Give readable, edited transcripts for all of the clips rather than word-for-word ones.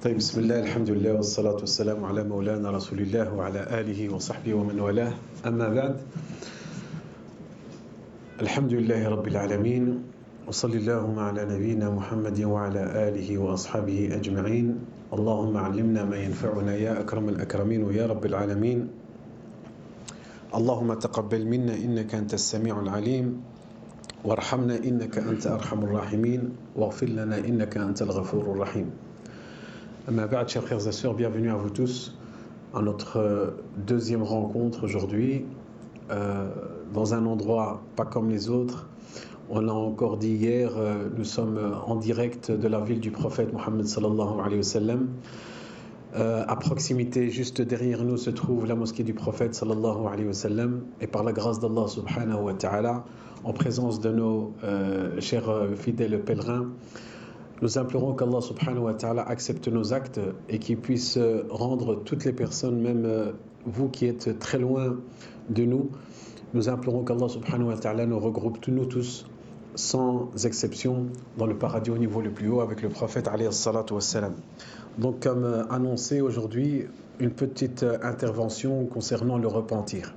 طيب بسم الله الحمد لله والصلاة والسلام على مولانا رسول الله وعلى آله وصحبه ومن والاه أما بعد الحمد لله رب العالمين وصلى اللهم على نبينا محمد وعلى آله وأصحابه أجمعين اللهم علمنا ما ينفعنا يا أكرم الأكرمين ويا رب العالمين اللهم تقبل منا إنك أنت السميع العليم وارحمنا إنك أنت أرحم الراحمين واغفر لنا إنك أنت الغفور الرحيم. Amma ba'd, chers frères et sœurs, bienvenue à vous tous à notre deuxième rencontre aujourd'hui dans un endroit pas comme les autres. On l'a encore dit hier, nous sommes en direct de la ville du prophète Mohammed sallallahu alayhi wa sallam. À proximité, juste derrière nous, se trouve la mosquée du prophète sallallahu alayhi wa sallam. Et par la grâce d'Allah subhanahu wa ta'ala, en présence de nos chers fidèles pèlerins, nous implorons qu'Allah subhanahu wa ta'ala accepte nos actes et qu'il puisse rendre toutes les personnes, même vous qui êtes très loin de nous, nous implorons qu'Allah subhanahu wa ta'ala nous regroupe nous tous, sans exception, dans le paradis au niveau le plus haut avec le prophète alayhi salatu wassalam. Donc comme annoncé aujourd'hui, une petite intervention concernant le repentir.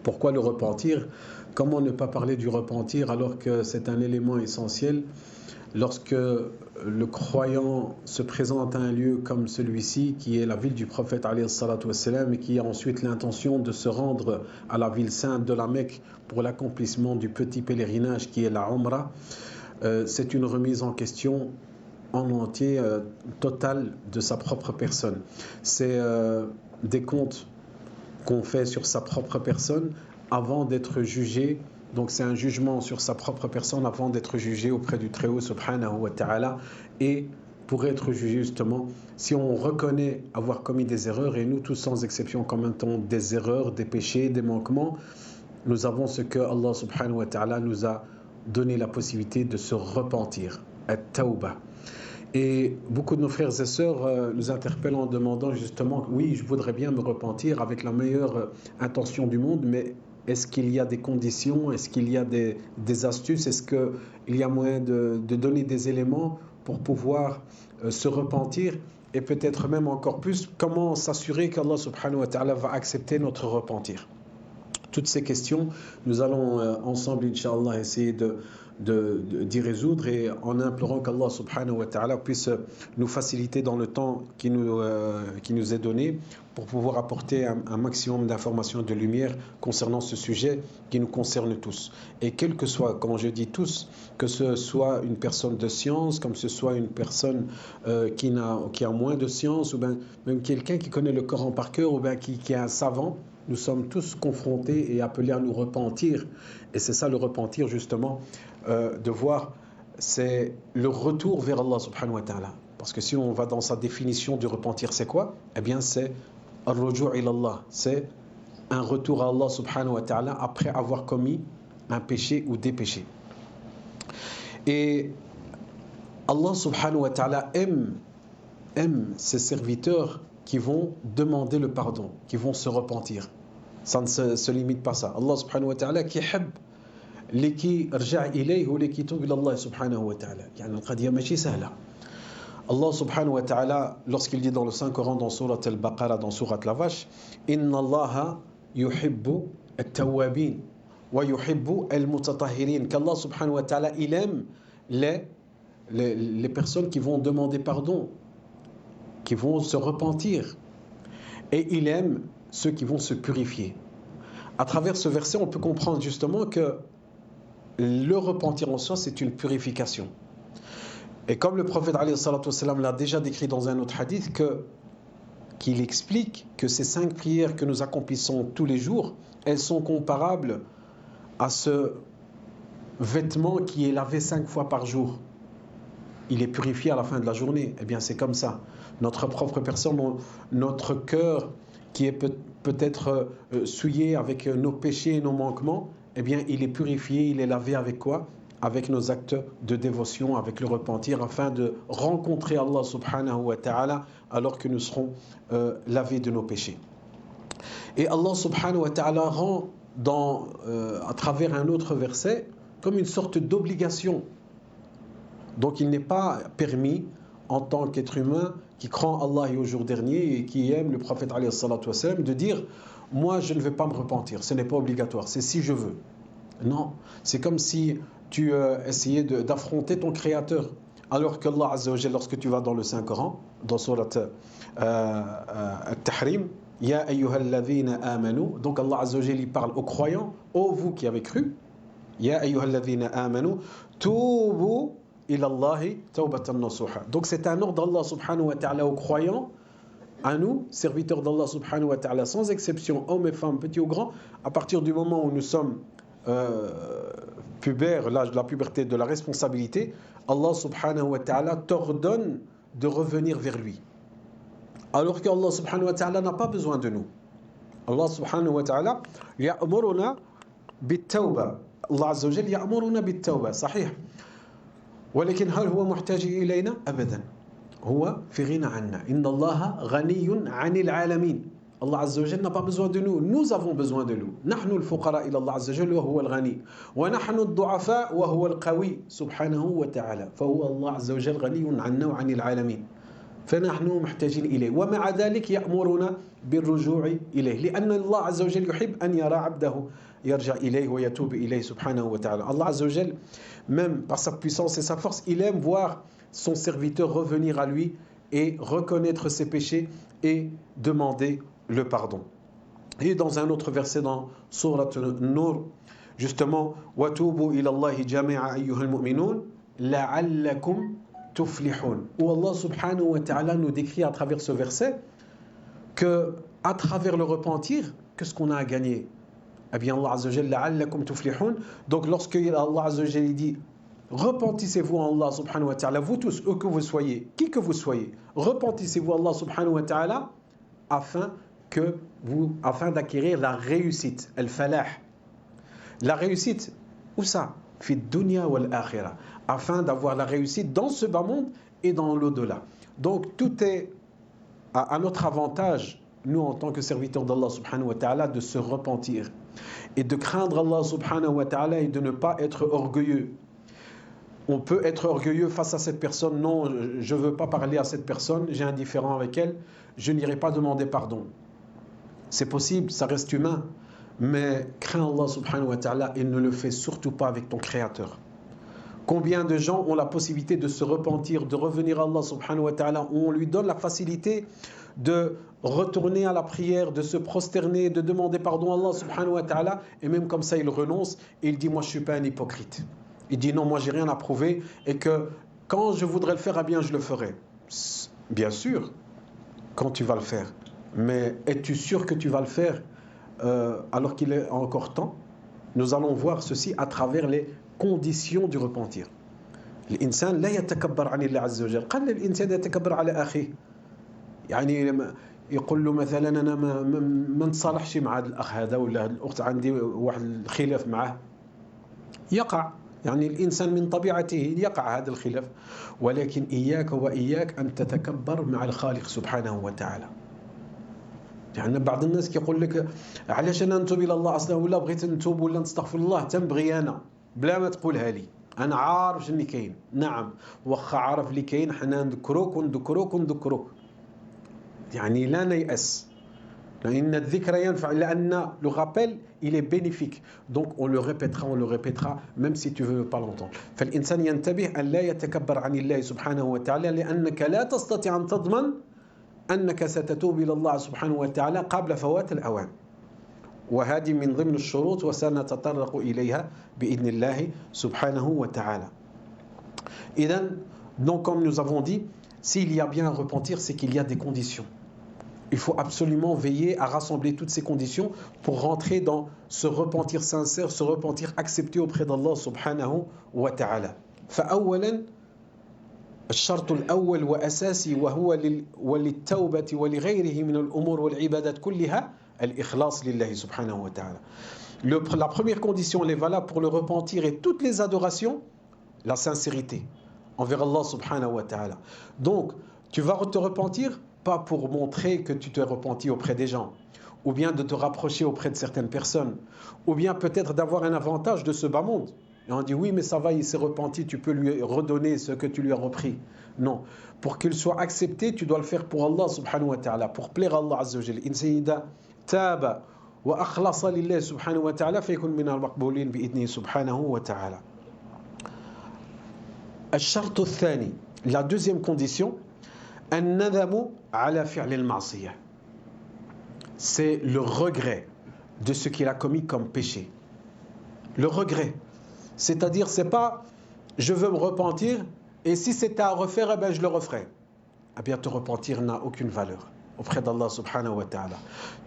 Pourquoi le repentir? Comment ne pas parler du repentir alors que c'est un élément essentiel? Lorsque le croyant se présente à un lieu comme celui-ci, qui est la ville du prophète alayhi salatu wassalam, et qui a ensuite l'intention de se rendre à la ville sainte de la Mecque pour l'accomplissement du petit pèlerinage qui est la Umrah, c'est une remise en question en entier totale de sa propre personne. C'est des comptes qu'on fait sur sa propre personne avant d'être jugé. Donc c'est un jugement sur sa propre personne avant d'être jugé auprès du Très-Haut subhanahu wa ta'ala, et pour être jugé justement si on reconnaît avoir commis des erreurs, et nous tous sans exception commettons des erreurs, des péchés, des manquements, nous avons ce que Allah subhanahu wa ta'ala nous a donné la possibilité de se repentir, at-tawbah. Et beaucoup de nos frères et sœurs nous interpellent en demandant justement, oui, je voudrais bien me repentir avec la meilleure intention du monde, mais est-ce qu'il y a des conditions? Est-ce qu'il y a des astuces? Est-ce qu'il y a moyen de donner des éléments pour pouvoir se repentir? Et peut-être même encore plus, comment s'assurer qu'Allah subhanahu wa ta'ala va accepter notre repentir? Toutes ces questions, nous allons ensemble, Inch'Allah, essayer d'y résoudre, et en implorant qu'Allah subhanahu wa ta'ala puisse nous faciliter dans le temps qui nous est donné pour pouvoir apporter un maximum d'informations, de lumière concernant ce sujet qui nous concerne tous. Et quel que soit, quand je dis tous, que ce soit une personne de science, comme ce soit une personne qui a moins de science, ou bien même quelqu'un qui connaît le Coran par cœur, ou bien qui est un savant, nous sommes tous confrontés et appelés à nous repentir. Et c'est ça le repentir justement, de voir, c'est le retour vers Allah subhanahu wa ta'ala. Parce que si on va dans sa définition du repentir, c'est quoi? Eh bien c'est ar-ruju' ila Allah, c'est un retour à Allah subhanahu wa ta'ala après avoir commis un péché ou des péchés. Et Allah subhanahu wa ta'ala aime ses serviteurs qui vont demander le pardon, qui vont se repentir. Ça ne se limite pas à ça. Allah subhanahu wa ta'ala qui aime les qui rja' ilayhi ou les qui toubent ila Allah subhanahu wa ta'ala. يعني القضية ماشي سهلة. Allah subhanahu wa ta'ala, lorsqu'il dit dans le Saint-Coran, dans Surat al-Baqarah, dans Surat la Vache, Inna Allaha yuhibbu at-tawwabin wa yuhibbu al-mutatahhirin, qu'Allah subhanahu wa ta'ala, il aime les personnes qui vont demander pardon, qui vont se repentir, et il aime ceux qui vont se purifier. À travers ce verset, on peut comprendre justement que le repentir en soi, c'est une purification. Et comme le prophète alayhi salatu wassalam l'a déjà décrit dans un autre hadith, qu'il explique que ces 5 prières que nous accomplissons tous les jours, elles sont comparables à ce vêtement qui est lavé 5 fois par jour. Il est purifié à la fin de la journée. Eh bien c'est comme ça. Notre propre personne, notre cœur qui est peut-être souillé avec nos péchés et nos manquements, eh bien il est purifié, il est lavé avec quoi? Avec nos actes de dévotion, avec le repentir, afin de rencontrer Allah subhanahu wa ta'ala alors que nous serons lavés de nos péchés. Et Allah subhanahu wa ta'ala rend à travers un autre verset comme une sorte d'obligation. Donc il n'est pas permis en tant qu'être humain qui croit en Allah et au jour dernier et qui aime le prophète alayhi salatu wassalam, de dire moi je ne vais pas me repentir, ce n'est pas obligatoire, c'est si je veux. Non, c'est comme si tu essayais d'affronter ton créateur. Alors qu'Allah Azza wa Jalla, lorsque tu vas dans le Saint-Coran, dans Surat Al-Tahrim, Ya ayyuhalladhina amanu, donc Allah Azza wa Jalla parle aux croyants, ô vous qui avez cru, Ya ayyuhalladhina amanu, tubu ilallahi tawbatan nasuha. Donc c'est un ordre d'Allah subhanahu wa ta'ala aux croyants, à nous, serviteurs d'Allah subhanahu wa ta'ala, sans exception, hommes et femmes, petits ou grands, à partir du moment où nous sommes pubères, l'âge de la puberté, de la responsabilité, Allah subhanahu wa ta'ala t'ordonne de revenir vers lui. Alors qu'Allah subhanahu wa ta'ala n'a pas besoin de nous. Allah subhanahu wa ta'ala ya'muruna bit-tawba. Allah azza wa jalla ya'muruna bit-tawba. صحيح. ولكن هل هو محتاج إلينا؟ أبدا. هو في غنى عنا. إن الله غني عن العالمين. Allah Azza wa Jalla n'a pas besoin de nous, nous avons besoin de nous. نحن الفقراء إلى الله عز وجل وهو الغني ونحن الضعفاء وهو القوي سبحانه وتعالى فهو الله عز وجل غني عنا وعن العالمين فنحن محتاجين إليه ومع ذلك يأمرنا بالرجوع إليه لأن الله عز وجل يحب أن يرى عبده يرجع إليه ويتوب إليه سبحانه وتعالى. Allah Azza wa Jalla, même par sa puissance et sa force, il aime voir son serviteur revenir à lui et reconnaître ses péchés et demander le pardon. Et dans un autre verset dans Surat An-Nur, justement, وَتُوبُوا إِلَى اللَّهِ جَمِيعًا أَيُّهَا الْمُؤْمِنُونَ لَعَلَّكُمْ تُفْلِحُونَ. Où Allah subhanahu wa ta'ala nous décrit à travers ce verset que à travers le repentir, qu'est-ce qu'on a à gagner? Eh bien Allah Azza wa Jalla لَعَلَّكُمْ تُفْلِحُونَ. Donc lorsque Allah Azza wa Jalla dit repentissez-vous en Allah subhanahu wa ta'ala, vous tous, eux que vous soyez, qui que vous soyez, repentissez-vous en Allah subhanahu wa ta'ala afin d'acquérir la réussite, al-falah. La réussite, où ça? Fi dunya wal akhirah, afin d'avoir la réussite dans ce bas monde et dans l'au-delà. Donc tout est à notre avantage, nous en tant que serviteurs d'Allah subhanahu wa ta'ala, de se repentir et de craindre Allah subhanahu wa ta'ala et de ne pas être orgueilleux. On peut être orgueilleux face à cette personne. Non, je ne veux pas parler à cette personne, j'ai un différend avec elle, je n'irai pas demander pardon. C'est possible, ça reste humain, mais crains Allah subhanahu wa ta'ala et ne le fais surtout pas avec ton créateur. Combien de gens ont la possibilité de se repentir, de revenir à Allah subhanahu wa ta'ala, où on lui donne la facilité de retourner à la prière, de se prosterner, de demander pardon à Allah subhanahu wa ta'ala, et même comme ça il renonce et il dit moi je ne suis pas un hypocrite. Il dit non, moi j'ai rien à prouver et que quand je voudrais le faire, eh bien je le ferai. Bien sûr, quand tu vas le faire. Mais es-tu sûr que tu vas le faire alors qu'il est encore temps? Nous allons voir ceci à travers les conditions du repentir. الإنسان لا يتكبر عن الله عز وجل. قل الإنسان يتكبر على أخيه. يعني يقول له مثلا أنا ما نتصالحش مع الأخ هذا ولا الأخت عندي واحد الخلاف معه. يقع. يعني الإنسان من طبيعته يقع هذا الخلاف ولكن إياك وإياك أن تتكبر مع الخالق سبحانه وتعالى. يعني بعض الناس كيقول لك علاش انا نتوب الى الله اصلا ولا بغيت نتوب ولا نستغفر الله تنبغي انا بلا ما تقولها لي انا عارف شنو كاين. نعم واخا عارف اللي كاين حنا نذكروك ونذكروك ونذكروك يعني لا نيأس لأن الذكر ينفع لأن le rappel il est bénéfique donc on le répétera même si tu veux pas l'entendre. فالإنسان ينتبه أن لا يتكبر عن الله سبحانه وتعالى لأنك لا تستطيع أن تضمن أنك ستتوب إلى الله سبحانه وتعالى قبل فوات الأوان وهذه من ضمن الشروط وسنتطرق إليها بإذن الله سبحانه وتعالى. إذن donc comme nous avons dit, s'il y a bien à repentir, c'est qu'il y a des conditions. Il faut absolument veiller à rassembler toutes ces conditions pour rentrer dans ce repentir sincère, ce repentir accepté auprès d'Allah subhanahu wa ta'ala. فأولا الشرط الأول وأساسي وهو وللتوبة ولغيره من الأمور والعبادات كلها الإخلاص لله سبحانه وتعالى. La première condition, elle est valable pour le repentir et toutes les adorations, la sincérité envers Allah subhanahu wa ta'ala. Donc, tu vas te repentir pas pour montrer que tu t'es repenti auprès des gens, ou bien de te rapprocher auprès de certaines personnes, ou bien peut-être d'avoir un avantage de ce bas monde. Et on dit oui, mais ça va, il s'est repenti, tu peux lui redonner ce que tu lui as repris. Non. Pour qu'il soit accepté, tu dois le faire pour Allah subhanahu wa ta'ala, pour plaire à Allah azza wa jalla. In sayyida taba wa akhlasa lillahi subhanahu wa ta'ala fayakun min al-maqbulin bi idnihi subhanahu wa ta'ala. الشرط الثاني, la deuxième condition, الندم على فعل المعصية. C'est le regret de ce qu'il a commis comme péché. Le regret. C'est-à-dire, c'est pas je veux me repentir et si c'était à refaire, eh bien, je le referai. Eh bien, te repentir n'a aucune valeur auprès d'Allah subhanahu wa ta'ala.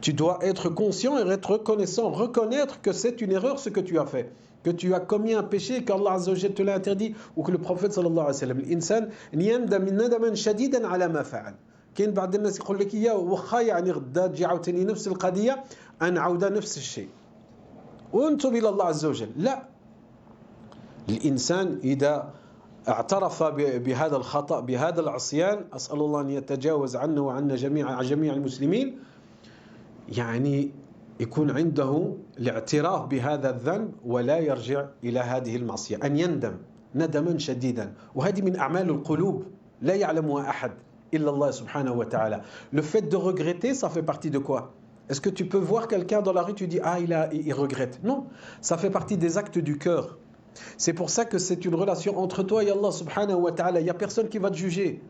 Tu dois être conscient et être reconnaissant, reconnaître que c'est une erreur ce que tu as fait, que tu as commis un péché, qu'Allah azza wa jalla te l'a interdit, ou que le prophète sallallahu alayhi wa sallam, l'insan yandam nadaman shadidan ala ma fa'al. كاين بعض الناس يقول لك يا واخا يعني غدا تجي عاوتاني نفس القضيه نعاودها نفس الشيء وانتم الى الله عز وجل. لا، الانسان اذا اعترف بهذا الخطأ بهذا العصيان، أسأل الله أن يتجاوز عنه وعنا جميع المسلمين، يعني يكون عنده الاعتراف بهذا الذنب ولا يرجع إلى هذه المعصية، أن يندم ندما شديدا. وهذه من أعمال القلوب لا يعلمها أحد إلا الله سبحانه وتعالى. Le fait de regretter, ça fait partie de quoi? Est-ce que tu peux voir quelqu'un dans la rue, tu dis ah il regrette? Non, ça fait partie des actes du cœur. C'est pour ça que c'est une relation entre toi et Allah subhanahu wa ta'ala. Il n'y a personne qui va te juger.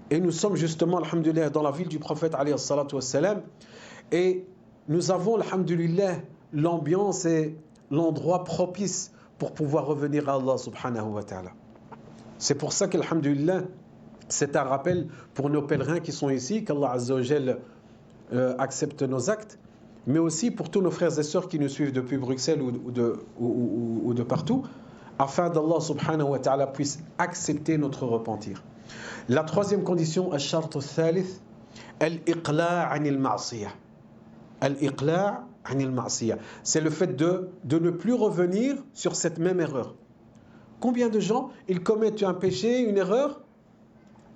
Et nous sommes justement, alhamdulillah, dans la ville du prophète alayhi salatu wassalam. Et nous avons, alhamdulillah, l'ambiance et l'endroit propice pour pouvoir revenir à Allah subhanahu wa ta'ala. C'est pour ça qu'alhamdulillah, c'est un rappel pour nos pèlerins qui sont ici, qu'Allah azza wa jalla accepte nos actes, mais aussi pour tous nos frères et sœurs qui nous suivent depuis Bruxelles ou de partout, afin d'Allah subhanahu wa ta'ala puisse accepter notre repentir. La troisième condition, الشرط الثالث, الإقلاع عن المعصية. الإقلاع عن المعصية. C'est le fait de ne plus revenir sur cette même erreur. Combien de gens, ils commettent un péché, une erreur,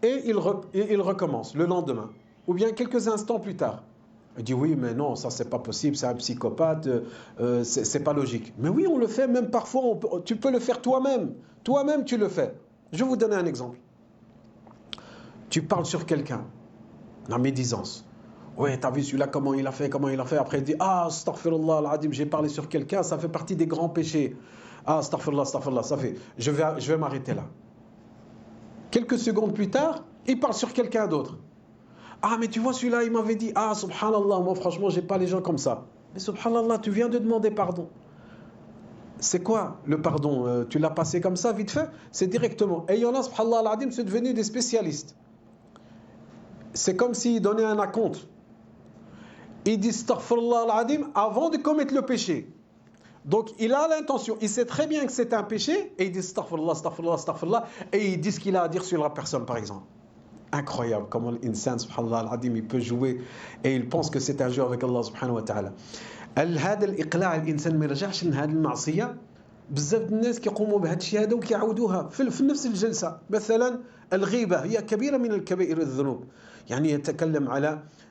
et ils recommencent le lendemain, ou bien quelques instants plus tard. Il dit oui, mais non, ça c'est pas possible, c'est un psychopathe, c'est pas logique. Mais oui, on le fait, même parfois, tu peux le faire toi-même. Toi-même, tu le fais. Je vais vous donner un exemple. Tu parles sur quelqu'un, la médisance. Oui, t'as vu celui-là, comment il a fait. Après, il dit ah, astaghfirullah al-adim, j'ai parlé sur quelqu'un, ça fait partie des grands péchés. Ah, astaghfirullah, ça fait. Je vais m'arrêter là. Quelques secondes plus tard, il parle sur quelqu'un d'autre. Ah, mais tu vois, celui-là, il m'avait dit, ah, subhanallah, moi, franchement, j'ai pas les gens comme ça. Mais subhanallah, tu viens de demander pardon. C'est quoi le pardon? Tu l'as passé comme ça, vite fait? C'est directement. Et il y en a, subhanallah al-adim, c'est devenu des spécialistes. C'est comme s'ils donnaient un acompte. Ils disent, astaghfirullah al-adim, avant de commettre le péché. Donc, il a l'intention, il sait très bien que c'est un péché, et il dit, astaghfirullah, et il dit ce qu'il a à dire sur la personne, par exemple. Incroyable comment l'insan subhanallah al-adim il peut jouer et il pense que c'est un jeu avec Allah subhanahu wa ta'ala. هذا الإقلاع الإنسان ما يرجعش لهذه المعصية. بزاف الناس كيقوموا بهذا الشيء هذا وكيعاودوها في نفس الجلسة. مثلا الغيبة هي كبيرة من الكبائر الذنوب. يعني يتكلم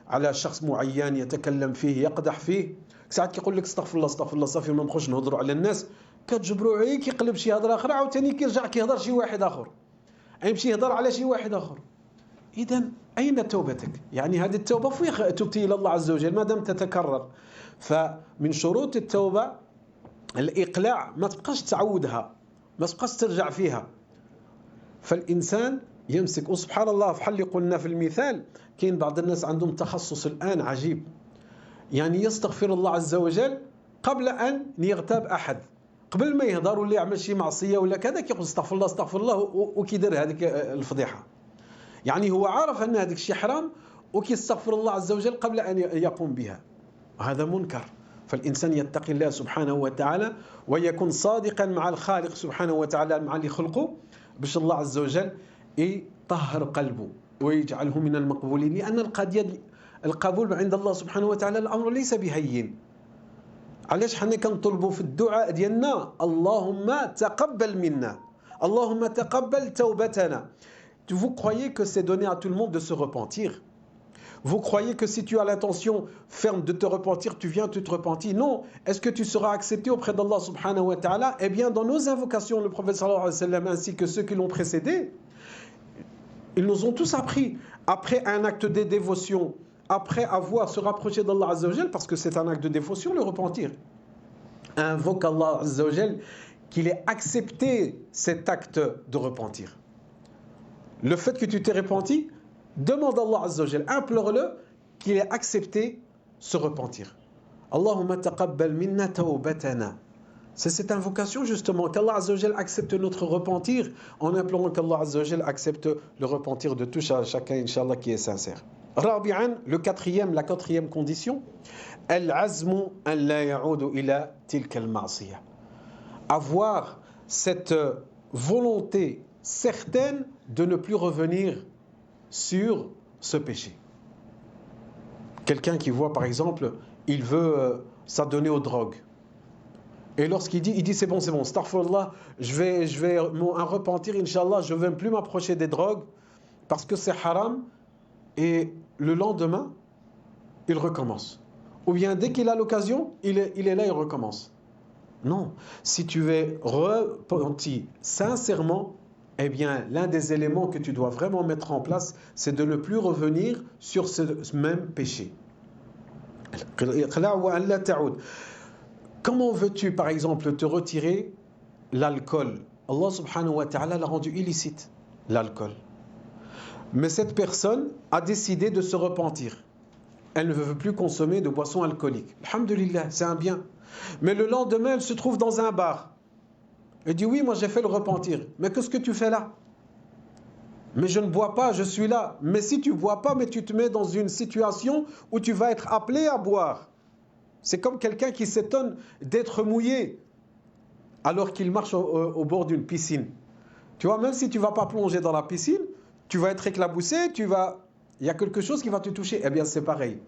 على شخص معين، يتكلم فيه، يقدح فيه. ساعات كيقول لك استغفر الله صافي ما نبقاوش نهضروا على الناس، كتجبروا عليه كيقلب شي هضره اخرى عاوتاني كيرجع كيهضر شي واحد اخر، يمشي يهضر على شي واحد اخر. إذا أين توبتك؟ يعني هذه التوبة فيه تبتي إلى الله عز وجل ما دام تتكرر. فمن شروط التوبة الإقلاع، ما تبقاش تعودها، ما تبقاش ترجع فيها. فالإنسان يمسك. وسبحان الله بحال اللي قلنا في المثال، كاين بعض الناس عندهم تخصص الآن عجيب، يعني يستغفر الله عز وجل قبل أن يغتاب أحد، قبل ما يهضر ولا يعمل شي معصية ولا كذا كيقول استغفر الله وكيدير هذيك الفضيحة. يعني هو عارف أن هذاك الشيء حرام وكيستغفر الله عز وجل قبل أن يقوم بها. هذا منكر. فالإنسان يتقي الله سبحانه وتعالى ويكون صادقا مع الخالق سبحانه وتعالى، مع اللي خلقه، باش الله عز وجل يطهر قلبه ويجعله من المقبولين. لأن القبول عند الله سبحانه وتعالى الأمر ليس بهين. علاش حنا كنطلبوا في الدعاء ديالنا اللهم تقبل منا، اللهم تقبل توبتنا. Vous croyez que c'est donné à tout le monde de se repentir? Vous croyez que si tu as l'intention ferme de te repentir, tu viens, tu te repentis? Non. Est-ce que tu seras accepté auprès d'Allah subhanahu wa ta'ala? Eh bien, dans nos invocations, le prophète sallallahu alayhi wa sallam ainsi que ceux qui l'ont précédé, ils nous ont tous appris, après un acte de dévotion, après avoir se rapproché d'Allah azza wa jal, parce que c'est un acte de dévotion, le repentir. Invoque Allah azza wa jal qu'il ait accepté cet acte de repentir. Le fait que tu t'es repenti, demande à Allah azza wa jal, implore-le qu'il ait accepté ce repentir. Allahumma taqabbal minna tawbatana. C'est cette invocation justement qu'Allah azza wa jal accepte notre repentir en implorant qu'Allah azza wa jal accepte le repentir de tout chacun, Inch'Allah, qui est sincère. Rabi'an, la quatrième condition, al-azmu an la ya'udu ila tilka al-ma'siyah. Avoir cette volonté certaine de ne plus revenir sur ce péché. Quelqu'un qui voit par exemple, il veut s'adonner aux drogues. Et lorsqu'il dit c'est bon, astaghfirullah, je vais un repentir, Inch'Allah, je ne vais plus m'approcher des drogues parce que c'est haram. Et le lendemain, il recommence. Ou bien dès qu'il a l'occasion, il est là, il recommence. Non, si tu es repenti sincèrement, eh bien, l'un des éléments que tu dois vraiment mettre en place, c'est de ne plus revenir sur ce même péché. Comment veux-tu, par exemple, te retirer l'alcool? Allah subhanahu wa ta'ala l'a rendu illicite, l'alcool. Mais cette personne a décidé de se repentir. Elle ne veut plus consommer de boissons alcooliques. Alhamdulillah, c'est un bien. Mais le lendemain, elle se trouve dans un bar. Elle dit, oui, moi j'ai fait le repentir. Mais qu'est-ce que tu fais là? Mais je ne bois pas, je suis là. Mais si tu ne bois pas, mais tu te mets dans une situation où tu vas être appelé à boire. C'est comme quelqu'un qui s'étonne d'être mouillé alors qu'il marche au bord d'une piscine. Tu vois, même si tu ne vas pas plonger dans la piscine, tu vas être éclaboussé, il y a quelque chose qui va te toucher. Eh bien, c'est pareil.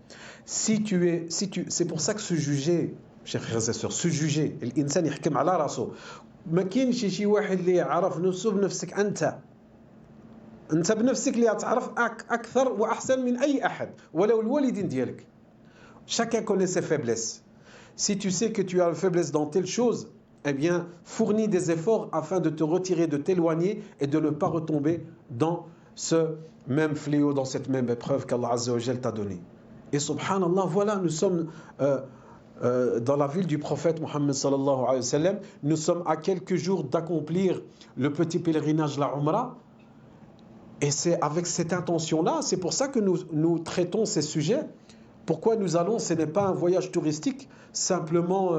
C'est pour ça que se juger, chers frères et sœurs, se juger, l'insan يحكم على راسه. ما كاينش شي واحد اللي يعرف نفسه بنفسك أنت بنفسك اللي تعرف أكثر وأحسن من أي أحد ولو الوالدين ديالك. Chacun connaît ses faiblesses. Si tu sais que tu as une faiblesse dans telle chose, eh bien, fournis des efforts afin de te retirer, de t'éloigner et de ne pas retomber dans ce même fléau, dans cette même épreuve qu'Allah Azza wa Jal t'a donnée. Et subhanallah, voilà, nous sommes dans la ville du prophète Mohammed sallallahu alayhi wa sallam. Nous sommes à quelques jours d'accomplir le petit pèlerinage, la Umrah. Et c'est avec cette intention-là, c'est pour ça que nous traitons ces sujets. Pourquoi nous allons? Ce n'est pas un voyage touristique, simplement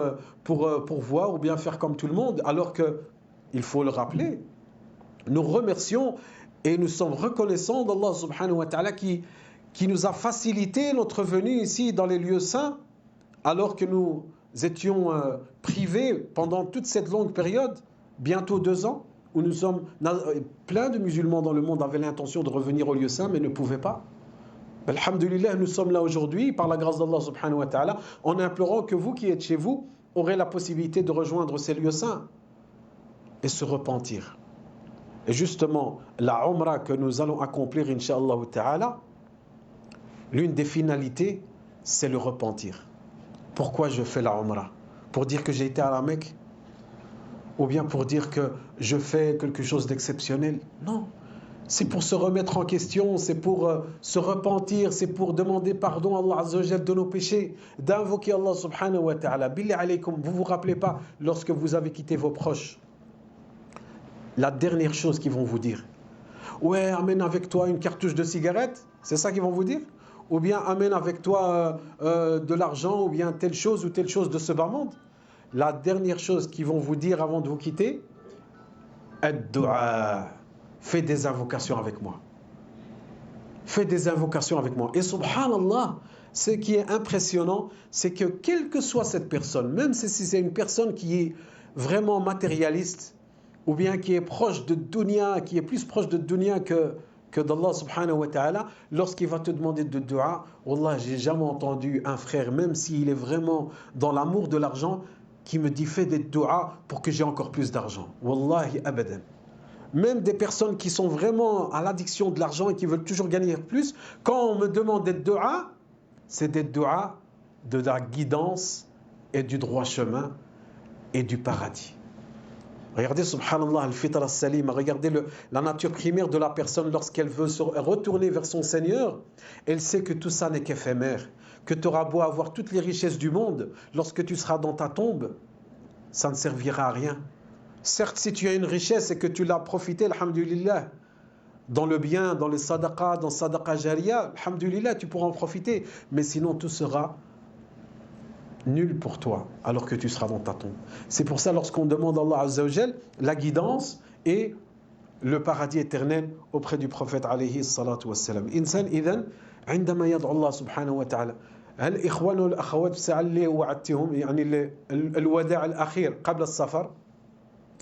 pour voir ou bien faire comme tout le monde, alors qu'il faut le rappeler. Nous remercions et nous sommes reconnaissants d'Allah subhanahu wa ta'ala qui nous a facilité notre venue ici dans les lieux saints, alors que nous étions privés pendant toute cette longue période, bientôt 2 ans, où nous sommes plein de musulmans dans le monde avaient l'intention de revenir aux lieux saints, mais ne pouvaient pas. Alhamdulillah, nous sommes là aujourd'hui, par la grâce d'Allah subhanahu wa ta'ala, en implorant que vous qui êtes chez vous, aurez la possibilité de rejoindre ces lieux saints et se repentir. Et justement, la Umrah que nous allons accomplir, Inch'Allah ta'ala, l'une des finalités, c'est le repentir. Pourquoi je fais la Umrah? Pour dire que j'ai été à la Mecque? Ou bien pour dire que je fais quelque chose d'exceptionnel? Non. C'est pour se remettre en question, c'est pour se repentir, c'est pour demander pardon à Allah Azza wa Jal de nos péchés, d'invoquer Allah subhanahu wa ta'ala. Billah alaykum, vous vous rappelez pas, lorsque vous avez quitté vos proches, la dernière chose qu'ils vont vous dire, ouais, amène avec toi une cartouche de cigarette, c'est ça qu'ils vont vous dire? Ou bien amène avec toi de l'argent, ou bien telle chose ou telle chose de ce bas monde. La dernière chose qu'ils vont vous dire avant de vous quitter, ad-du'a. Fais des invocations avec moi. Fais des invocations avec moi. Et subhanallah, ce qui est impressionnant, c'est que quelle que soit cette personne, même si c'est une personne qui est vraiment matérialiste, ou bien qui est proche de dunya, qui est plus proche de dunya que d'Allah subhanahu wa ta'ala, lorsqu'il va te demander de dua, wallah, j'ai jamais entendu un frère, même s'il est vraiment dans l'amour de l'argent, qui me dit fais des dua pour que j'ai encore plus d'argent. Wallahi abadan. même des personnes qui sont vraiment à l'addiction de l'argent et qui veulent toujours gagner plus, quand on me demande des du'a, c'est des du'a de la guidance et du droit chemin et du paradis. Regardez, subhanallah, al-fitra al-salima, regardez la nature primaire de la personne lorsqu'elle veut se retourner vers son Seigneur. Elle sait que tout ça n'est qu'éphémère, que tu auras beau avoir toutes les richesses du monde, lorsque tu seras dans ta tombe, ça ne servira à rien. Certes, si tu as une richesse et que tu l'as profité, alhamdulillah, dans le bien, dans les sadaqas, dans sadaqa jariya, alhamdulillah, tu pourras en profiter. Mais sinon, tout sera nul pour toi, alors que tu seras dans ta tombe. C'est pour ça, lorsqu'on demande à Allah Azza wa Jal la guidance et le paradis éternel auprès du prophète alayhi salatu wassalam. Insan, idhan, عندما يدعو الله سبحانه وتعالى هل الإخوان والأخوات في الساعة اللي وعدتهم يعني الوداع الأخير قبل السفر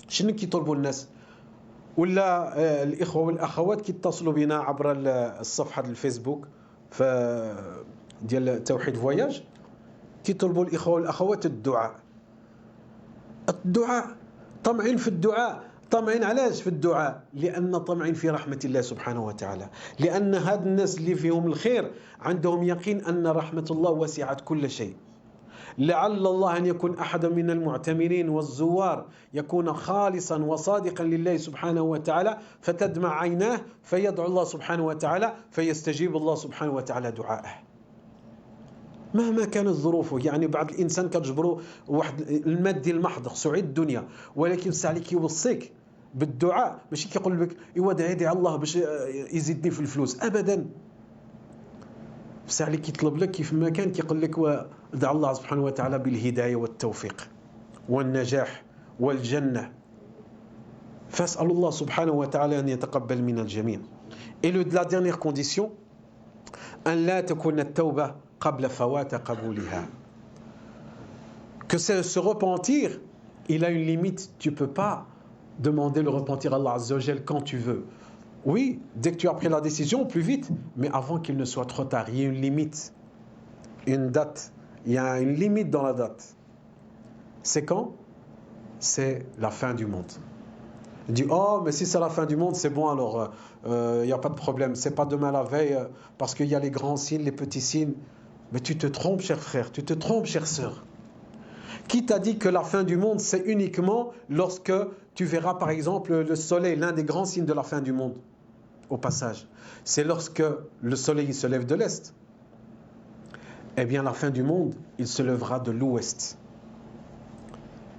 شنو كيطلبوا الناس؟ ولا الإخوة والأخوات كيتصلوا بنا عبر الصفحة الفيسبوك ديال توحيد فواياج كيطلبوا الإخوة والأخوات الدعاء طمعين في الدعاء طمعين علاش في الدعاء؟ لأن طمعين في رحمة الله سبحانه وتعالى، لأن هاد الناس اللي فيهم الخير عندهم يقين أن رحمة الله وسعت كل شيء. لعل الله أن يكون أحدا من المعتمرين والزوار يكون خالصا وصادقا لله سبحانه وتعالى فتدمع عيناه فيدعو الله سبحانه وتعالى فيستجيب الله سبحانه وتعالى دعائه مهما كانت ظروفه. يعني بعض الإنسان كتجبرو واحد المادي المحض خصو يعيد الدنيا، ولكن الساعة اللي كيوصيك بالدعاء ماشي كيقول لك ايوا دعي الله باش يزيدني في الفلوس ابدا. الساعة اللي كيطلب لك كيف ما كان كيقول لك ودع الله سبحانه وتعالى بالهداية والتوفيق والنجاح والجنة. فاسأل الله سبحانه وتعالى أن يتقبل من الجميع. Et la dernière condition أن لا تكون التوبة قبل فوات قبولها. Que ce repentir, il a une limite. Tu ne peux pas demander le repentir à Allah Azza wa Jal quand tu veux. Oui, dès que tu as pris la décision, plus vite, mais avant qu'il ne soit trop tard. Il y a une limite, une date. Il y a une limite dans la date. C'est quand? C'est la fin du monde. Il dit, oh, mais si c'est la fin du monde, c'est bon, alors il n'y a pas de problème. C'est pas demain la veille, parce qu'il y a les grands signes, les petits signes. Mais tu te trompes, cher frère, tu te trompes, chère sœur. Qui t'a dit que la fin du monde, c'est uniquement lorsque tu verras, par exemple, le soleil, l'un des grands signes de la fin du monde, au passage. C'est lorsque le soleil se lève de l'est. Eh bien, la fin du monde, il se lèvera de l'ouest.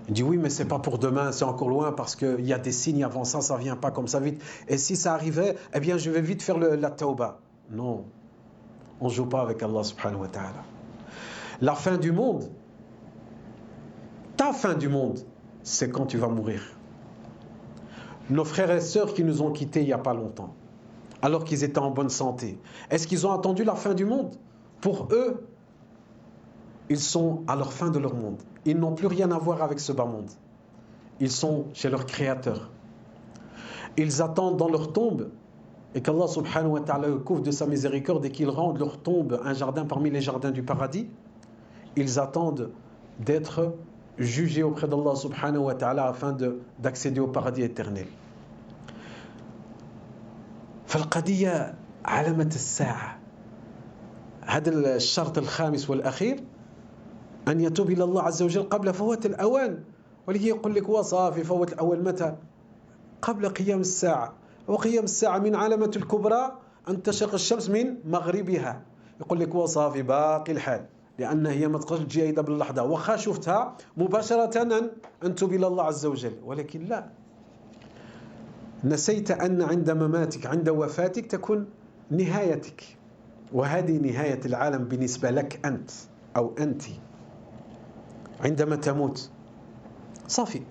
Il dit, oui, mais c'est pas pour demain, c'est encore loin, parce qu'il y a des signes avant ça, ça vient pas comme ça vite. Et si ça arrivait, eh bien, je vais vite faire la tauba. Non, on ne joue pas avec Allah subhanahu wa ta'ala. La fin du monde, ta fin du monde, c'est quand tu vas mourir. Nos frères et sœurs qui nous ont quittés il n'y a pas longtemps, alors qu'ils étaient en bonne santé, est-ce qu'ils ont attendu la fin du monde? Pour eux, ils sont à leur fin de leur monde. Ils n'ont plus rien à voir avec ce bas monde. Ils sont chez leur Créateur. Ils attendent dans leur tombe et qu'Allah subhanahu wa ta'ala couvre de sa miséricorde et qu'il rende leur tombe un jardin parmi les jardins du paradis. Ils attendent d'être jugés auprès d'Allah subhanahu wa ta'ala afin d'accéder au paradis éternel. فالقضية علامة الساعة. هذا الشرط الخامس والأخير أن يتوب إلى الله عز وجل قبل فوات الأوان. ولكن يقول لك وصافي فوت الأوان متى؟ قبل قيام الساعة. وقيام الساعة من علامة الكبرى أن تشرق الشمس من مغربها. يقول لك وصافي باقي الحال، لأن هي ما تقدرش تجي أيضا باللحظة، وخا شفتها مباشرة أن تتوب إلى الله عز وجل. ولكن لا، نسيت أن عند مماتك، عند وفاتك، تكون نهايتك، وهذه نهاية العالم بالنسبة لك أنت أو أنت. عندما تموت صافي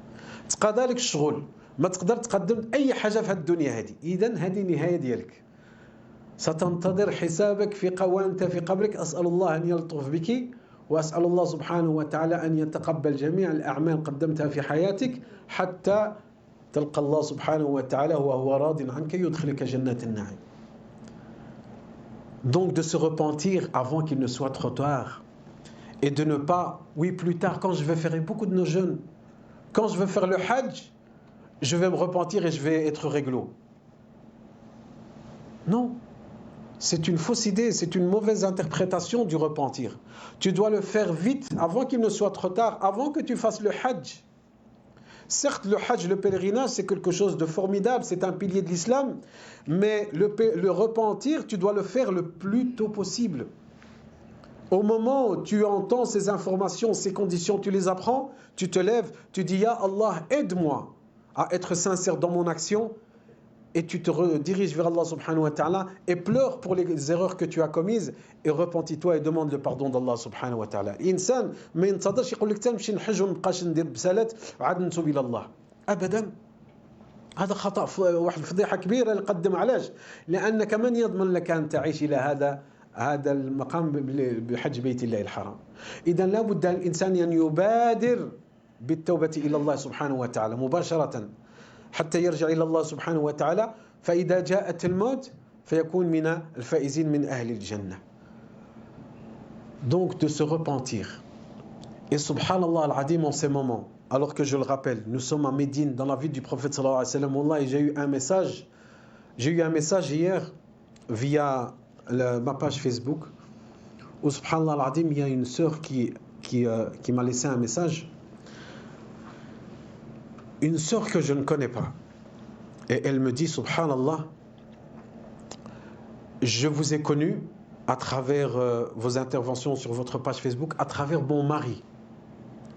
تقضى لك الشغل، ما تقدر تقدم أي حاجة في الدنيا هذه. إذن هذه النهاية ديالك، ستنتظر حسابك في وأنت في قبرك. أسأل الله أن يلطف بك، وأسأل الله سبحانه وتعالى أن يتقبل جميع الأعمال قدمتها في حياتك حتى تلقى الله سبحانه وتعالى وهو راض عنك يدخلك جنات النعيم. Donc de se repentir avant qu'il ne soit trop tard, et de ne pas, oui, plus tard, quand je vais faire, beaucoup de nos jeunes, quand je veux faire le hajj, je vais me repentir et je vais être réglo. Non. C'est une fausse idée, c'est une mauvaise interprétation du repentir. Tu dois le faire vite, avant qu'il ne soit trop tard, avant que tu fasses le hajj. Certes, le hajj, le pèlerinage, c'est quelque chose de formidable, c'est un pilier de l'islam, mais le repentir, tu dois le faire le plus tôt possible. Au moment où tu entends ces informations, ces conditions, tu les apprends, tu te lèves, tu dis « Ya Allah, aide-moi à être sincère dans mon action » et tu te rediriges vers Allah subhanahu wa ta'ala et pleure pour les erreurs que tu as commises et repentis-toi et demande le pardon d'Allah subhanahu wa ta'ala. L'insan ما ينتظرش يقول لك تمشي نحج ونبقاش ندير بسالات وعاد نتوب الى الله. ابدا. هذا خطأ واحد فضيحة كبيرة اللي قدم. علاش؟ لأنك من يضمن لك أن تعيش إلى هذا المقام بحج بيت الله الحرام. إذا لابد الإنسان أن يبادر بالتوبة إلى الله سبحانه وتعالى مباشرة حتى يرجع إلى الله سبحانه وتعالى فإذا جاءت الموت فيكون من الفائزين من أهل الجنة. Donc de se repentir. Et subhanallah al-Adim en ces moments, alors que je le rappelle, nous sommes à Médine, dans la ville du prophète sallallahu alayhi wa sallam, wallah, et j'ai eu un message hier via ma page Facebook où subhanallah al-Adim, il y a une sœur qui m'a laissé un message. Une sœur que je ne connais pas. Et elle me dit, subhanallah, je vous ai connu à travers vos interventions sur votre page Facebook, à travers mon mari.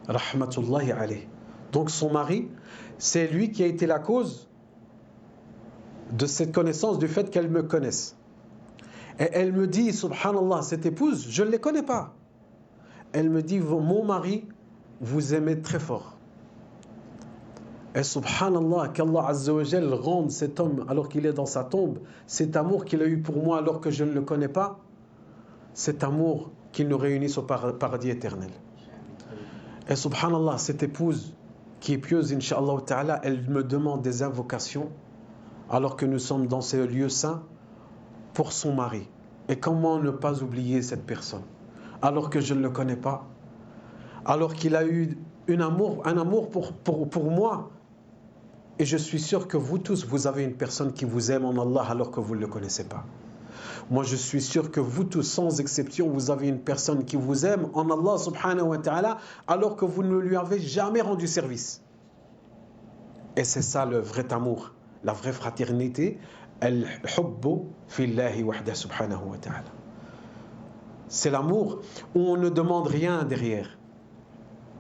Rahmatullahi alayh. Donc son mari, c'est lui qui a été la cause de cette connaissance, du fait qu'elle me connaisse. Et elle me dit, subhanallah, cette épouse, je ne les connais pas. Elle me dit, mon mari vous aimait très fort. Et subhanallah, qu'Allah Azza wa Jal rende cet homme alors qu'il est dans sa tombe, cet amour qu'il a eu pour moi alors que je ne le connais pas, cet amour qu'il nous réunisse au paradis éternel. Et subhanallah, cette épouse qui est pieuse, incha'Allah ta'ala, elle me demande des invocations alors que nous sommes dans ces lieux saints pour son mari. Et comment ne pas oublier cette personne alors que je ne le connais pas, alors qu'il a eu un amour pour moi. Et je suis sûr que vous tous, vous avez une personne qui vous aime en Allah alors que vous ne le connaissez pas. Moi, je suis sûr que vous tous, sans exception, vous avez une personne qui vous aime en Allah subhanahu wa ta'ala alors que vous ne lui avez jamais rendu service. Et c'est ça le vrai amour, la vraie fraternité. Al-hubbu fillahi wahda subhanahu wa ta'ala. C'est l'amour où on ne demande rien derrière.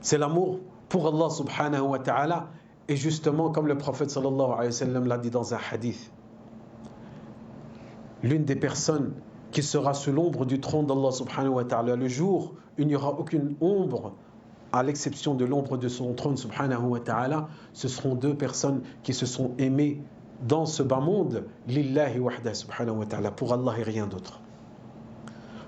C'est l'amour pour Allah subhanahu wa ta'ala. Et justement, comme le prophète sallallahu alayhi wa sallam l'a dit dans un hadith, l'une des personnes qui sera sous l'ombre du trône d'Allah subhanahu wa ta'ala le jour, il n'y aura aucune ombre à l'exception de l'ombre de son trône subhanahu wa ta'ala, ce seront deux personnes qui se sont aimées dans ce bas monde, lillahi wahda subhanahu wa ta'ala, pour Allah et rien d'autre.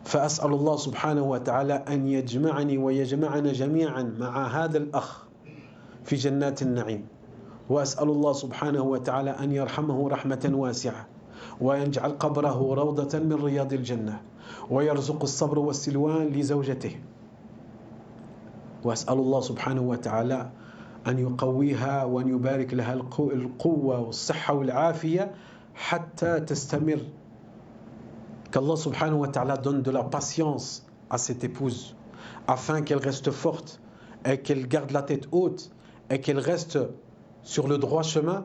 فأسأل الله سبحانه وتعالى أن يجمعني ويجمعنا جميعا مع هذا الأخ في جنات النعيم وأسأل الله سبحانه وتعالى أن يرحمه رحمة واسعة ويجعل قبره روضة من رياض الجنة ويرزق الصبر والسلوان لزوجته وأسأل الله سبحانه وتعالى أن يقويها وأن يبارك لها القوة والصحة والعافية حتى تستمر. Qu'Allah subhanahu wa ta'ala donne de la patience à cette épouse afin qu'elle reste forte et qu'elle garde la tête haute et qu'elle reste sur le droit chemin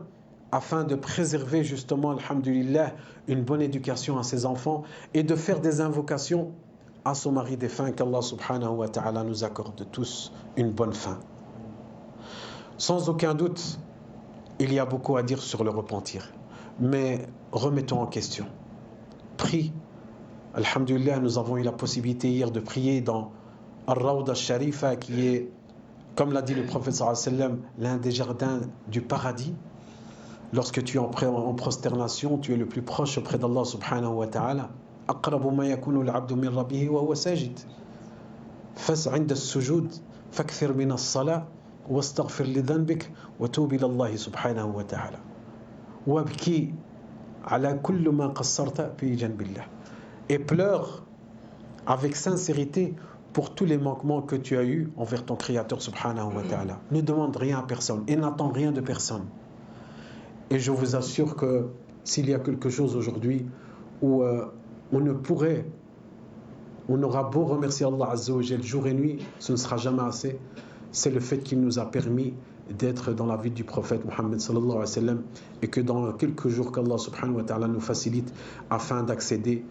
afin de préserver justement, alhamdulillah, une bonne éducation à ses enfants et de faire des invocations à son mari défunt. Qu'Allah subhanahu wa ta'ala nous accorde tous une bonne fin. Sans aucun doute, il y a beaucoup à dire sur le repentir, mais remettons en question. Prie. Alhamdulillah, nous avons eu la possibilité hier de prier dans Ar-Rawda Sharifa, qui est, comme l'a dit le prophète sallallahu alayhi wa sallam, l'un des jardins du paradis. Lorsque tu es en prosternation, tu es le plus proche auprès d'Allah subhanahu wa ta'ala. أقرب ما يكون العبد من ربه وهو ساجد فعند السجود فاكثر من الصلاة واستغفر لذنبك وتوب إلى الله سبحانه وتعالى وابكي على كل ما قصرت في جنب الله. Et pleure avec sincérité pour tous les manquements que tu as eus envers ton Créateur subhanahu wa ta'ala. Ne demande rien à personne et n'attends rien de personne. Et je vous assure que s'il y a quelque chose aujourd'hui où on aura beau remercier Allah Azza wa Jal jour et nuit, ce ne sera jamais assez. C'est le fait qu'il nous a permis d'être dans la vie du prophète Mohammed sallallahu alayhi wa sallam et que dans quelques jours qu'Allah subhanahu wa ta'ala nous facilite afin d'accéder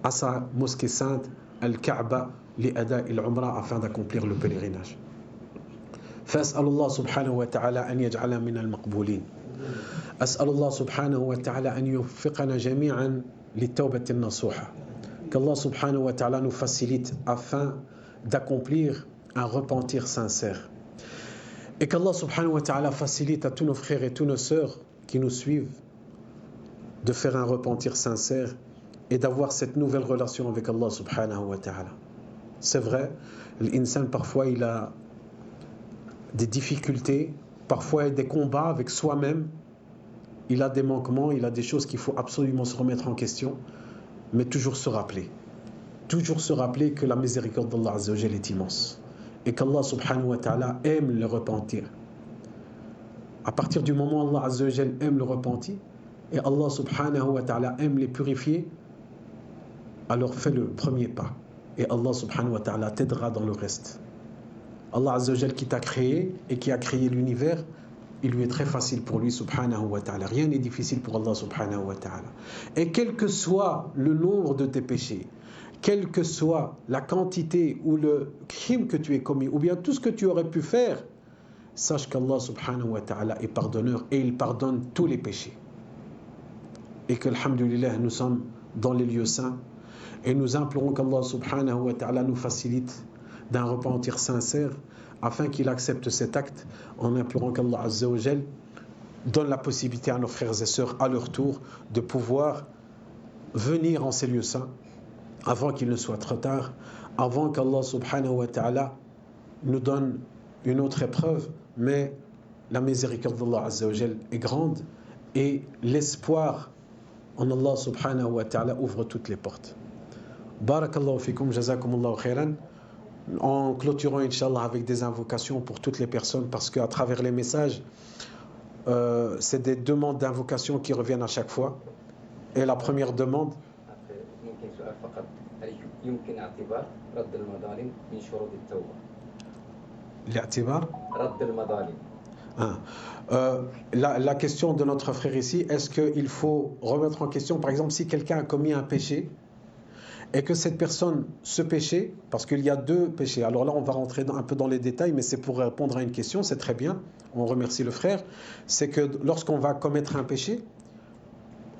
à sa mosquée sainte, Al-Kaaba, li ada il-Umrah, afin d'accomplir le pèlerinage. فأسأل الله سبحانه وتعالى أن يجعل من المقبولين. أسأل الله سبحانه وتعالى أن يوفقنا جميعا للتوبة النصوحة. Qu'Allah subhanahu wa ta'ala nous facilite afin d'accomplir un repentir sincère. Et qu'Allah subhanahu wa ta'ala facilite à tous nos frères et toutes nos sœurs qui nous suivent de faire un repentir sincère et d'avoir cette nouvelle relation avec Allah subhanahu wa ta'ala. C'est vrai, l'insan parfois il a des difficultés, parfois il a des combats avec soi-même, il a des manquements, il a des choses qu'il faut absolument se remettre en question, mais toujours se rappeler que la miséricorde d'Allah Azza wa Jal est immense et qu'Allah subhanahu wa ta'ala aime le repentir. À partir du moment où Allah Azza wa Jal aime le repentir et Allah subhanahu wa ta'ala aime les purifier, alors fais le premier pas et Allah subhanahu wa ta'ala t'aidera dans le reste. Allah Azza wa Jal qui t'a créé et qui a créé l'univers, il lui est très facile pour lui subhanahu wa ta'ala. Rien n'est difficile pour Allah subhanahu wa ta'ala. Et quel que soit le nombre de tes péchés, quelle que soit la quantité ou le crime que tu aies commis, ou bien tout ce que tu aurais pu faire, sache qu'Allah subhanahu wa ta'ala est pardonneur et il pardonne tous les péchés. Et que, alhamdulillah, nous sommes dans les lieux saints et nous implorons qu'Allah subhanahu wa ta'ala nous facilite d'un repentir sincère afin qu'il accepte cet acte en implorant qu'Allah Azza wa Jal donne la possibilité à nos frères et sœurs à leur tour de pouvoir venir en ces lieux saints avant qu'il ne soit trop tard, avant qu'Allah subhanahu wa ta'ala nous donne une autre épreuve, mais la miséricorde d'Allah Azza wa Jal est grande et l'espoir en Allah subhanahu wa ta'ala ouvre toutes les portes. Barakallahu fikum, jazakumullahu khairan. En clôturant, Inch'Allah, avec des invocations pour toutes les personnes, parce qu'à travers les messages, c'est des demandes d'invocation qui reviennent à chaque fois. Et la première demande. La question de notre frère ici, est-ce qu'il faut remettre en question, par exemple, si quelqu'un a commis un péché, et que cette personne, ce péché, parce qu'il y a deux péchés, alors là on va rentrer un peu dans les détails, mais c'est pour répondre à une question, c'est très bien, on remercie le frère, c'est que lorsqu'on va commettre un péché,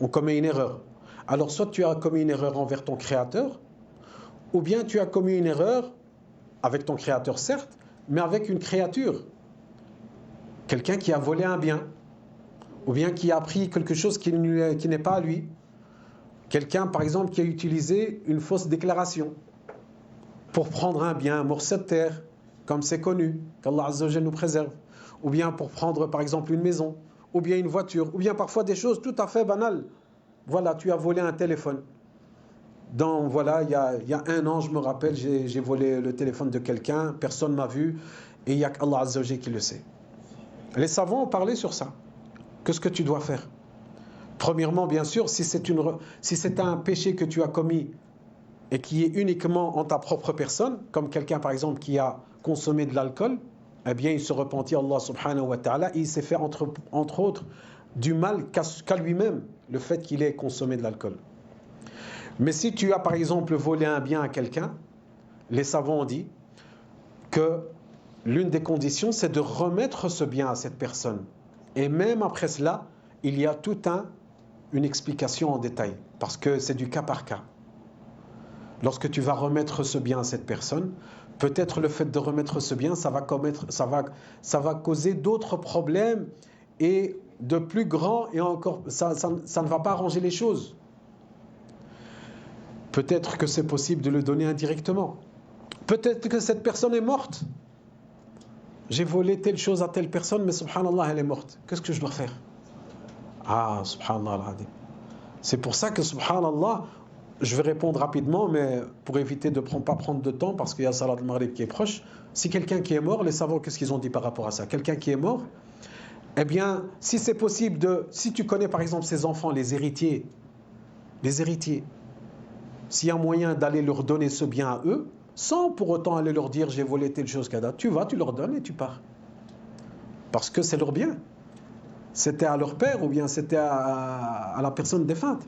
on commet une erreur. Alors soit tu as commis une erreur envers ton créateur, ou bien tu as commis une erreur avec ton créateur certes, mais avec une créature, quelqu'un qui a volé un bien, ou bien qui a pris quelque chose qui n'est pas à lui. Quelqu'un, par exemple, qui a utilisé une fausse déclaration pour prendre un bien, un morceau de terre, comme c'est connu, qu'Allah Azza wa Jal nous préserve, ou bien pour prendre, par exemple, une maison, ou bien une voiture, ou bien parfois des choses tout à fait banales. Voilà, tu as volé un téléphone. Voilà, il y a un an, je me rappelle, j'ai volé le téléphone de quelqu'un, personne ne m'a vu, et il n'y a qu'Allah Azza wa Jal qui le sait. Les savants ont parlé sur ça. Qu'est-ce que tu dois faire ? Premièrement, bien sûr, si c'est un péché que tu as commis et qui est uniquement en ta propre personne, comme quelqu'un par exemple qui a consommé de l'alcool, eh bien il se repentit Allah subhanahu wa ta'ala et il s'est fait entre autres du mal qu'à lui-même, le fait qu'il ait consommé de l'alcool. Mais si tu as par exemple volé un bien à quelqu'un, les savants ont dit que l'une des conditions c'est de remettre ce bien à cette personne. Et même après cela, il y a une explication en détail, parce que c'est du cas par cas. Lorsque tu vas remettre ce bien à cette personne, peut-être le fait de remettre ce bien, ça va causer d'autres problèmes et de plus grands, et encore, ça ne va pas arranger les choses. Peut-être que c'est possible de le donner indirectement. Peut-être que cette personne est morte. J'ai volé telle chose à telle personne, mais subhanallah, elle est morte. Qu'est-ce que je dois faire ? Ah, subhanallah al-adim. C'est pour ça que, subhanallah, je vais répondre rapidement, mais pour éviter de ne pas prendre de temps, parce qu'il y a Salat al-Maghrib qui est proche. Si quelqu'un qui est mort, les savants, qu'est-ce qu'ils ont dit par rapport à ça ? Quelqu'un qui est mort, eh bien, si c'est possible si tu connais par exemple ses enfants, les héritiers, s'il y a moyen d'aller leur donner ce bien à eux, sans pour autant aller leur dire j'ai volé telle chose, kada, tu leur donnes et tu pars. Parce que c'est leur bien. C'était à leur père ou bien c'était à la personne défunte.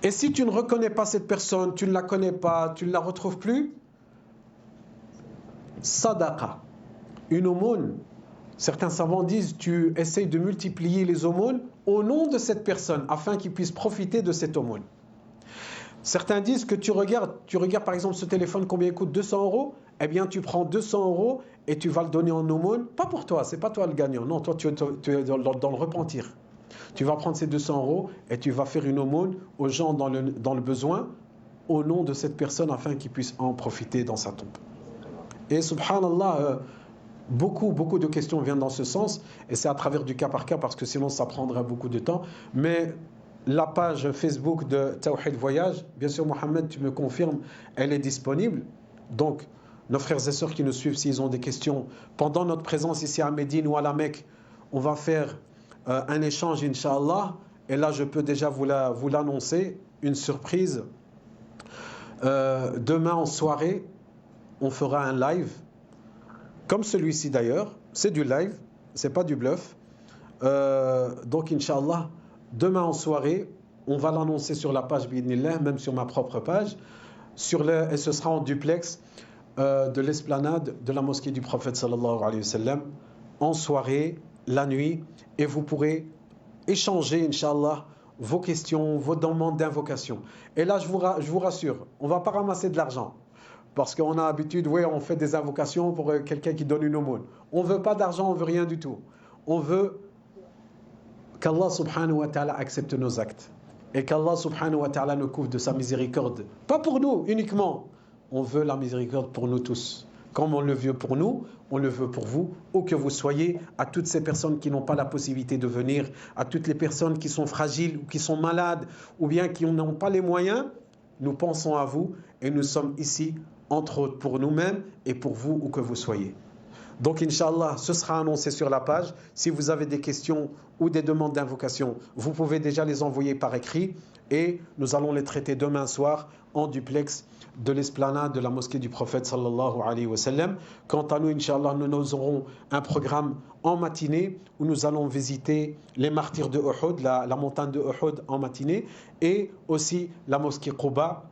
Et si tu ne reconnais pas cette personne, tu ne la connais pas, tu ne la retrouves plus, sadaqa, une aumône. Certains savants disent tu essayes de multiplier les aumônes au nom de cette personne afin qu'il puisse profiter de cette aumône. Certains disent que tu regardes par exemple ce téléphone, combien il coûte, 200 €. Eh bien, tu prends 200 € et tu vas le donner en aumône. Pas pour toi, c'est pas toi le gagnant. Non, toi, tu es dans le repentir. Tu vas prendre ces 200 € et tu vas faire une aumône aux gens dans le besoin au nom de cette personne afin qu'ils puissent en profiter dans sa tombe. Et subhanallah, beaucoup de questions viennent dans ce sens et c'est à travers du cas par cas parce que sinon ça prendrait beaucoup de temps. Mais la page Facebook de Tawhid Voyage, bien sûr Mohamed, tu me confirmes, elle est disponible. Donc, nos frères et sœurs qui nous suivent, s'ils ont des questions, pendant notre présence ici à Médine ou à la Mecque, on va faire un échange, Inch'Allah. Et là, je peux déjà vous l'annoncer, une surprise. Demain en soirée, on fera un live, comme celui-ci d'ailleurs. C'est du live, c'est pas du bluff. Donc, Inch'Allah, demain en soirée, on va l'annoncer sur la page bi'idhnillah, même sur ma propre page, et ce sera en duplex de l'esplanade de la mosquée du prophète sallallahu alayhi wa sallam, en soirée, la nuit, et vous pourrez échanger, Inch'Allah, vos questions, vos demandes d'invocation. Et là, je vous rassure, on ne va pas ramasser de l'argent. Parce qu'on a l'habitude, oui, on fait des invocations pour quelqu'un qui donne une aumône. On ne veut pas d'argent, on ne veut rien du tout. On veut qu'Allah subhanahu wa ta'ala accepte nos actes. Et qu'Allah subhanahu wa ta'ala nous couvre de sa miséricorde. Pas pour nous uniquement. On veut la miséricorde pour nous tous. Comme on le veut pour nous, on le veut pour vous, où que vous soyez, à toutes ces personnes qui n'ont pas la possibilité de venir, à toutes les personnes qui sont fragiles, ou qui sont malades, ou bien qui n'ont pas les moyens, nous pensons à vous et nous sommes ici, entre autres, pour nous-mêmes et pour vous, où que vous soyez. Donc, Inch'Allah, ce sera annoncé sur la page. Si vous avez des questions ou des demandes d'invocation, vous pouvez déjà les envoyer par écrit et nous allons les traiter demain soir en duplex de l'esplanade de la mosquée du prophète sallallahu alayhi wa sallam. Quant à nous, Inch'Allah, nous aurons un programme en matinée où nous allons visiter les martyrs de Uhud, la montagne de Uhud en matinée, et aussi la mosquée Quba,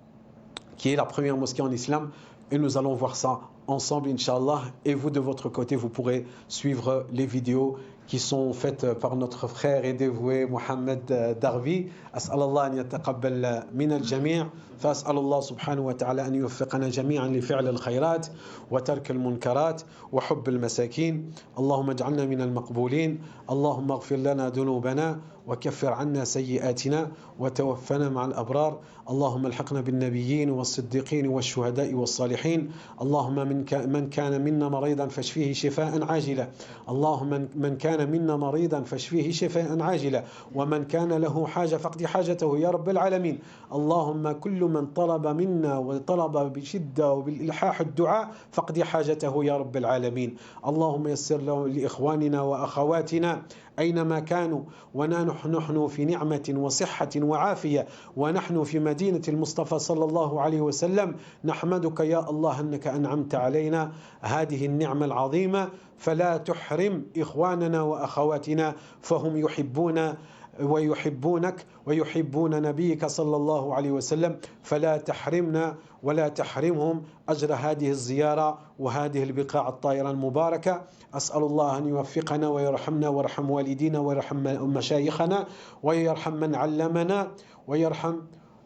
qui est la première mosquée en islam, et nous allons voir ça ensemble, Inch'Allah. Et vous, de votre côté, vous pourrez suivre les vidéos qui sont faites par notre frère et dévoué Mohamed Darvi. As'alallah an yataqabbal min al-jami'. فأسأل الله سبحانه وتعالى أن يوفقنا جميعا لفعل الخيرات وترك المنكرات وحب المساكين. اللهم اجعلنا من المقبولين. اللهم اغفر لنا ذنوبنا وكفر عنا سيئاتنا وتوفنا مع الأبرار. اللهم الحقنا بالنبيين والصديقين والشهداء والصالحين. اللهم من كان منا مريضا فاشفيه شفاء عاجلا. اللهم من كان منا مريضا فاشفيه شفاء عاجلا. ومن كان له حاجة فاقض حاجته يا رب العالمين. اللهم كل من طلب منا وطلب بشدة وبالإلحاح الدعاء فاقض حاجته يا رب العالمين. اللهم يسر له لإخواننا وأخواتنا أينما كانوا ونحن في نعمة وصحة وعافية ونحن في مدينة المصطفى صلى الله عليه وسلم. نحمدك يا الله أنك أنعمت علينا هذه النعمة العظيمة فلا تحرم إخواننا وأخواتنا فهم يحبون ويحبونك ويحبون نبيك صلى الله عليه وسلم فلا تحرمنا ولا تحرمهم أجر هذه الزيارة وهذه البقاع الطاهرة المباركة. أسأل الله أن يوفقنا ويرحمنا ويرحم والدينا ويرحم مشايخنا ويرحم من علمنا ويرحم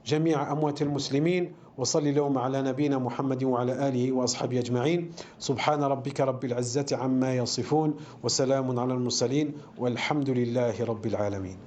جميع أموات المسلمين. وصل اللهم على نبينا محمد وعلى آله وأصحابه أجمعين. سبحان ربك رب العزة عما يصفون وسلام على المرسلين والحمد لله رب العالمين.